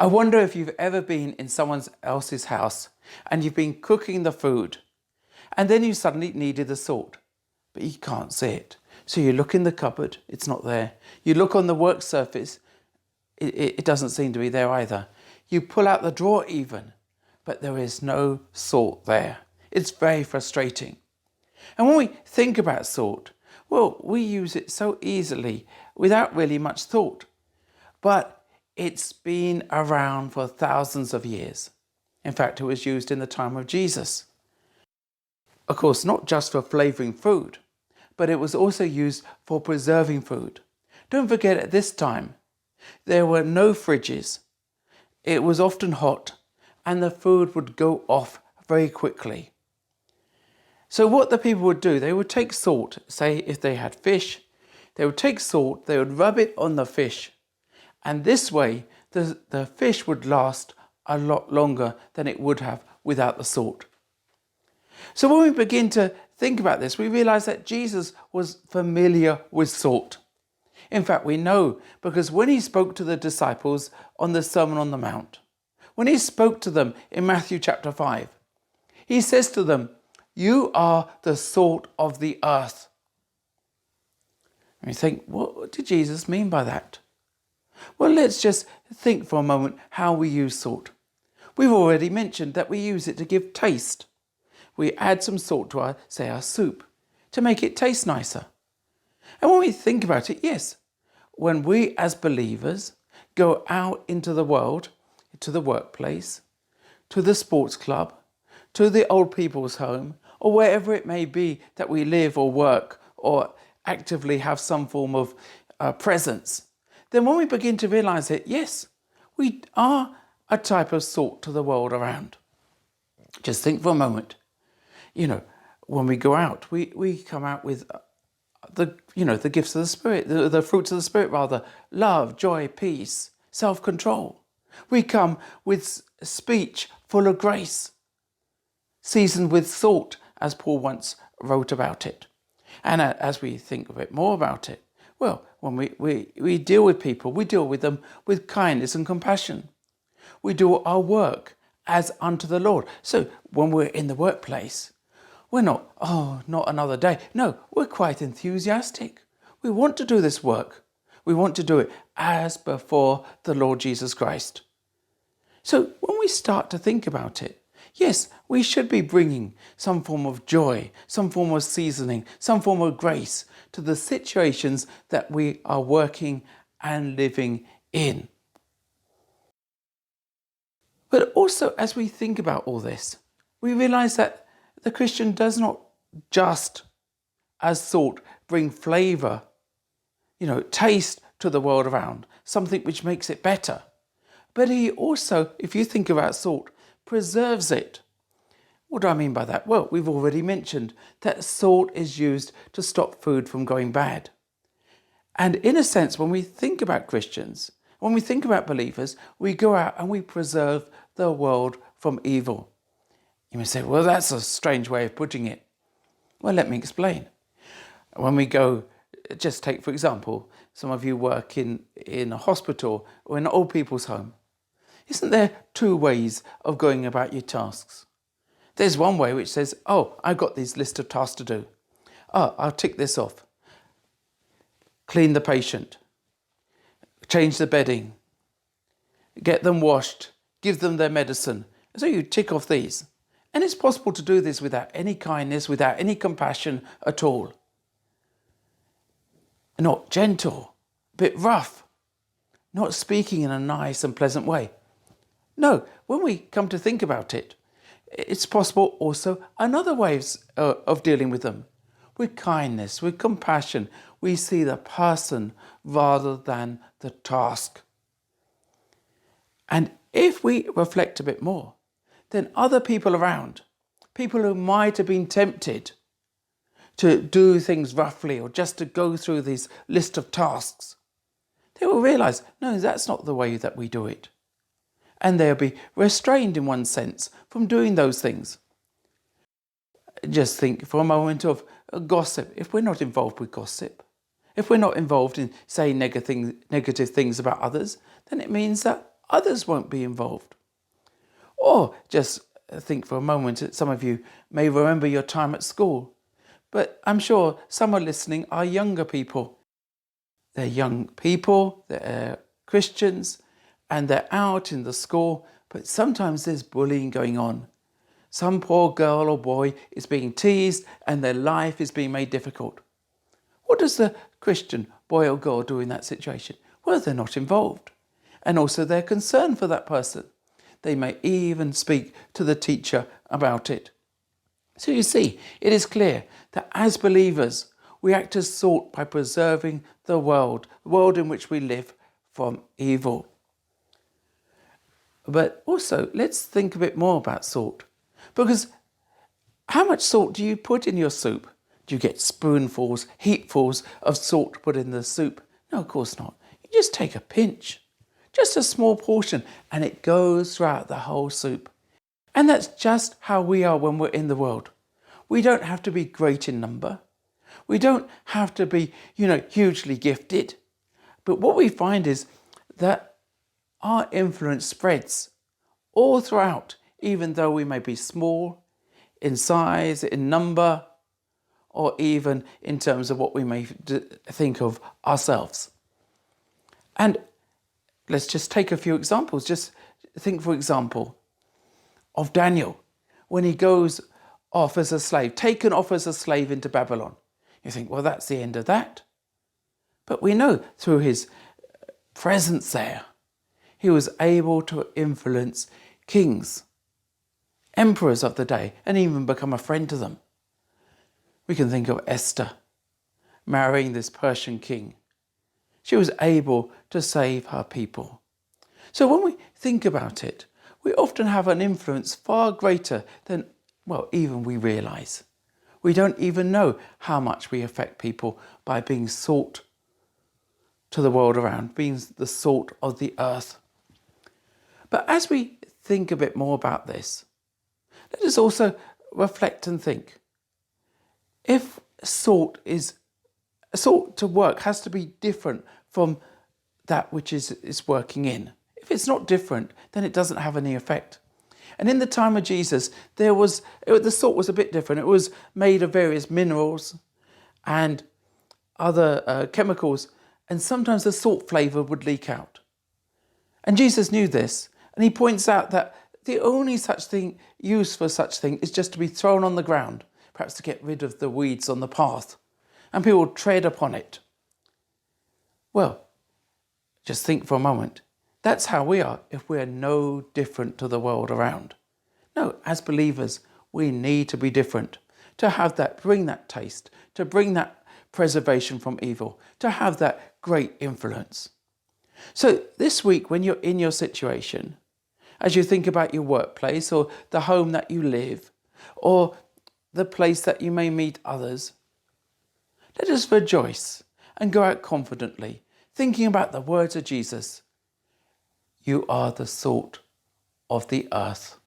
I wonder if you've ever been in someone else's house and you've been cooking the food and then you suddenly needed the salt, but you can't see it. So you look in the cupboard, it's not there. You look on the work surface, it doesn't seem to be there either. You pull out the drawer even, but there is no salt there. It's very frustrating. And when we think about salt, well, we use it so easily without really much thought. But it's been around for thousands of years. In fact, it was used in the time of Jesus. Of course, not just for flavouring food, but it was also used for preserving food. Don't forget, at this time, there were no fridges. It was often hot, and the food would go off very quickly. So what the people would do, they would take salt, say if they had fish, they would take salt, they would rub it on the fish, and this way the fish would last a lot longer than it would have without the salt. So when we begin to think about this, we realize that Jesus was familiar with salt. In fact, we know because when he spoke to the disciples on the Sermon on the Mount, when he spoke to them in Matthew chapter 5, he says to them, "You are the salt of the earth." And you think, what did Jesus mean by that? Well, let's just think for a moment how we use salt. We've already mentioned that we use it to give taste. We add some salt to our soup to make it taste nicer. And when we think about it, yes, when we as believers go out into the world, to the workplace, to the sports club, to the old people's home, or wherever it may be that we live or work or actively have some form of presence, then when we begin to realize that, yes, we are a type of salt to the world around. Just think for a moment. When we go out, we come out with the gifts of the Spirit, the fruits of the Spirit rather, love, joy, peace, self-control. We come with speech full of grace, seasoned with salt, as Paul once wrote about it. And as we think a bit more about it, well, when we deal with people, we deal with them with kindness and compassion. We do our work as unto the Lord. So when we're in the workplace, we're not, not another day. No, we're quite enthusiastic. We want to do this work. We want to do it as before the Lord Jesus Christ. So when we start to think about it, yes, we should be bringing some form of joy, some form of seasoning, some form of grace to the situations that we are working and living in. But also, as we think about all this, we realize that the Christian does not just, as salt, bring flavour, taste to the world around, something which makes it better. But he also, if you think about salt, preserves it. What do I mean by that? Well, we've already mentioned that salt is used to stop food from going bad. And in a sense, when we think about Christians, when we think about believers, we go out and we preserve the world from evil. You may say, well, that's a strange way of putting it. Well, let me explain. When we go, just take, for example, some of you work in a hospital or in an old people's home. Isn't there two ways of going about your tasks? There's one way which says, I've got this list of tasks to do. I'll tick this off. Clean the patient. Change the bedding. Get them washed. Give them their medicine. So you tick off these. And it's possible to do this without any kindness, without any compassion at all. Not gentle, a bit rough, not speaking in a nice and pleasant way. No, when we come to think about it, it's possible also another way of dealing with them. With kindness, with compassion, we see the person rather than the task. And if we reflect a bit more, then other people around, people who might have been tempted to do things roughly or just to go through this list of tasks, they will realize, no, that's not the way that we do it. And they'll be restrained in one sense from doing those things. Just think for a moment of gossip. If we're not involved with gossip, if we're not involved in saying negative things about others, then it means that others won't be involved. Or just think for a moment that some of you may remember your time at school, but I'm sure some are listening are younger people. They're young people, they're Christians, and they're out in the school, but sometimes there's bullying going on. Some poor girl or boy is being teased and their life is being made difficult. What does the Christian boy or girl do in that situation? Well, they're not involved. And also they're concerned for that person. They may even speak to the teacher about it. So you see, it is clear that as believers, we act as salt by preserving the world in which we live, from evil. But also, let's think a bit more about salt. Because how much salt do you put in your soup? Do you get spoonfuls, heapfuls of salt put in the soup? No, of course not. You just take a pinch, just a small portion, and it goes throughout the whole soup. And that's just how we are when we're in the world. We don't have to be great in number. We don't have to be, hugely gifted. But what we find is that our influence spreads all throughout, even though we may be small in size, in number, or even in terms of what we may think of ourselves. And let's just take a few examples. Just think, for example, of Daniel when he goes off as a slave, taken off as a slave into Babylon. You think, well, that's the end of that. But we know through his presence there, he was able to influence kings, emperors of the day, and even become a friend to them. We can think of Esther marrying this Persian king. She was able to save her people. So when we think about it, we often have an influence far greater than, even we realize. We don't even know how much we affect people by being salt to the world around, being the salt of the earth. But as we think a bit more about this, let us also reflect and think. If salt to work has to be different from that which is working in. If it's not different, then it doesn't have any effect. And in the time of Jesus, the salt was a bit different. It was made of various minerals and other chemicals, and sometimes the salt flavour would leak out. And Jesus knew this, and he points out that the only use for such thing is just to be thrown on the ground, perhaps to get rid of the weeds on the path, and people tread upon it. Well, just think for a moment. That's how we are if we are no different to the world around. No, as believers, we need to be different, to bring that taste, to bring that preservation from evil, to have that great influence. So this week, when you're in your situation, as you think about your workplace or the home that you live, or the place that you may meet others, let us rejoice and go out confidently, thinking about the words of Jesus. You are the salt of the earth.